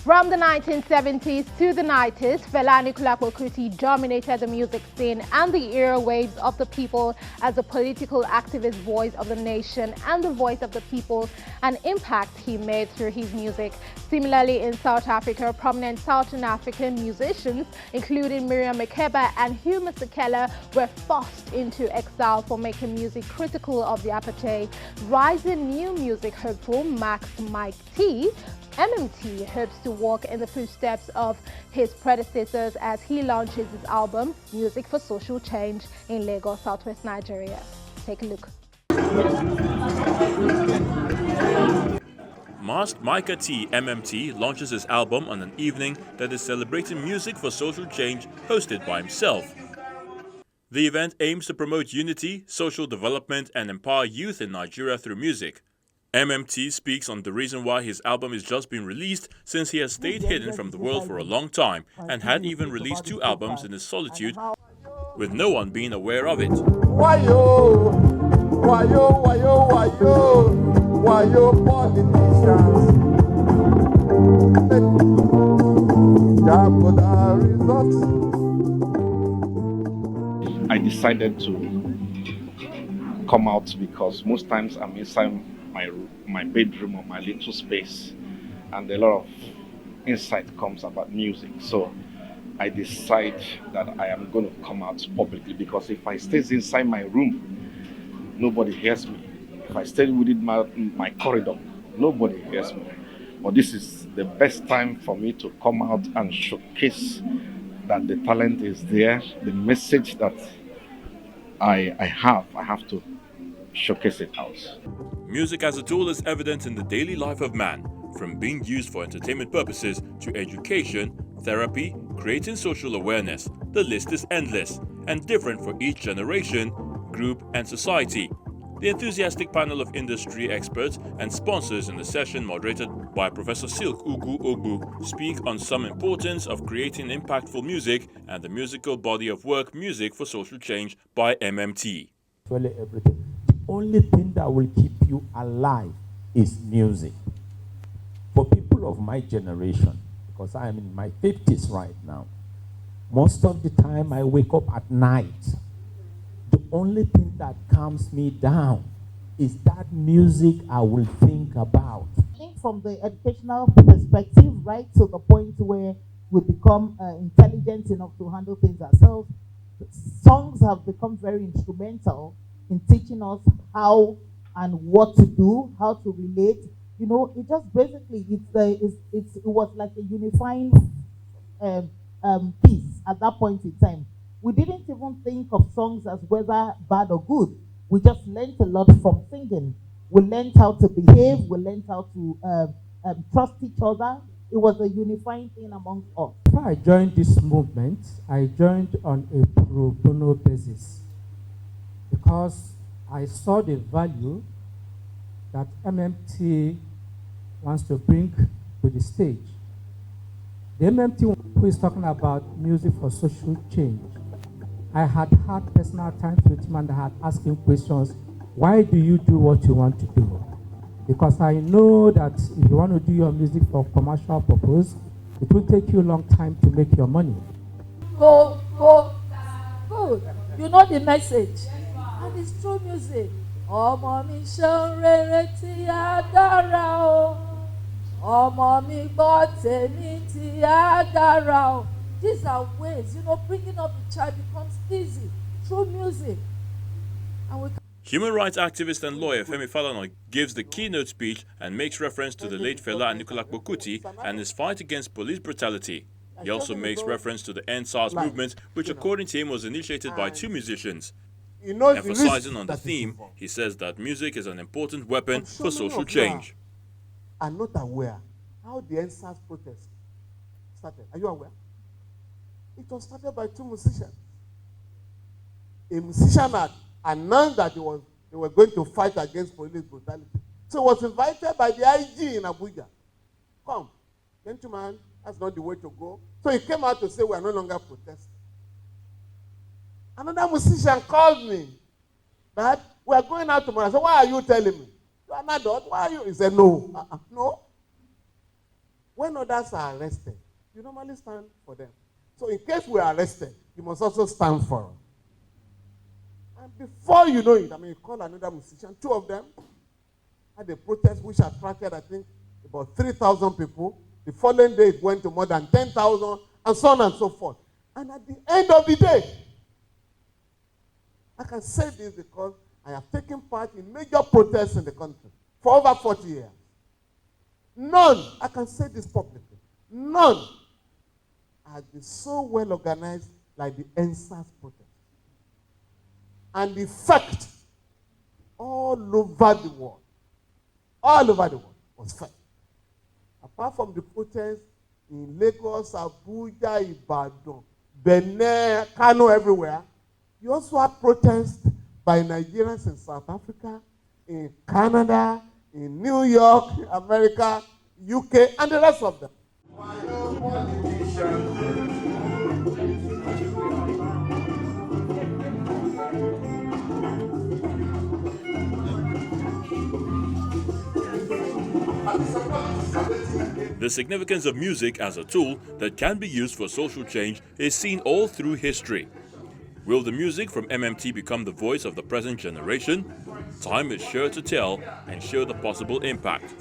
From the 1970s to the 90s, Fela Anikulapo Kuti dominated the music scene and the airwaves of the people as a political activist voice of the nation and the voice of the people, an impact he made through his music. Similarly, in South Africa, prominent Southern African musicians, including Miriam Makeba and Hugh Masekela, were forced into exile for making music critical of the apartheid. Rising new music hopeful Max Mike T MMT hopes to walk in the footsteps of his predecessors as he launches his album, Music for Social Change, in Lagos, Southwest Nigeria. Take a look. Masked Micah T. MMT launches his album on an evening that is celebrating music for social change hosted by himself. The event aims to promote unity, social development, and empower youth in Nigeria through music. MMT speaks on the reason why his album is just being released, since he has stayed hidden from the world for a long time and had even released 2 albums in his solitude with no one being aware of it. Wayo, wayo, wayo, wayo, wayo, politicians. I decided to come out because most times I'm inside my bedroom or my little space, and a lot of insight comes about music. So I decide that I am going to come out publicly, because if I stay inside my room, nobody hears me. If I stay within my corridor, nobody hears me. But this is the best time for me to come out and showcase that the talent is there, the message that I have to showcase it out. Music as a tool is evident in the daily life of man, from being used for entertainment purposes to education, therapy, creating social awareness. The list is endless and different for each generation, group, and society. The enthusiastic panel of industry experts and sponsors in the session, moderated by Professor Silk Ugu Ogbu, speak on some importance of creating impactful music and the musical body of work Music for Social Change by MMT. Everything. The only thing that will keep you alive is music. For people of my generation, because I am in my 50s right now, most of the time I wake up at night. The only thing that calms me down is that music I will think about. I think from the educational perspective, right to the point where we become intelligent enough to handle things ourselves, songs have become very instrumental in teaching us how and what to do, how to relate. You know, it just basically, it was like a unifying piece at that point in time. We didn't even think of songs as whether bad or good. We just learned a lot from singing. We learned how to behave. We learned how to trust each other. It was a unifying thing amongst us. Before I joined this movement, I joined on a pro bono basis, because I saw the value that MMT wants to bring to the stage. The MMT who is talking about music for social change, I had had personal times with him and I had asked him questions. Why do you do what you want to do? Because I know that if you want to do your music for commercial purpose, it will take you a long time to make your money. Good. You know the message. And it's true music. Ọmọ mi ṣeun rere tí a dára o. Ọmọ mi gbọ́ tèmi tí a dára o. These are ways, bringing up the child becomes easy through music. And Human rights activist and lawyer Femi Falana gives the keynote speech and makes reference to the late Fela Anikulapo Kuti and his fight against police brutality. He also makes reference to the End SARS movement, which according to him was initiated by 2 musicians. Emphasizing on the theme, he says that music is an important weapon for social change. I'm not aware how the End SARS protest started. Are you aware? It was started by 2 musicians. A musician had announced that they were going to fight against police brutality. So he was invited by the IG in Abuja. Come, gentlemen, that's not the way to go. So he came out to say we are no longer protesting. Another musician called me that we are going out tomorrow. I said, why are you telling me? You are an adult. Why are you? He said, no. No. When others are arrested, you normally stand for them. So in case we are arrested, you must also stand for us. And before you know it, you call another musician, 2 of them had a protest which attracted, I think, about 3,000 people. The following day, it went to more than 10,000, and so on and so forth. And at the end of the day, I can say this because I have taken part in major protests in the country for over 40 years. None, I can say this publicly, none has been so well organized like the NSAS protest. And the effect all over the world was felt. Apart from the protests in Lagos, Abuja, Ibadan, Benin, Kano, everywhere, you also have protests by Nigerians in South Africa, in Canada, in New York, America, UK, and the rest of them. The significance of music as a tool that can be used for social change is seen all through history. Will the music from MMT become the voice of the present generation? Time is sure to tell and show the possible impact.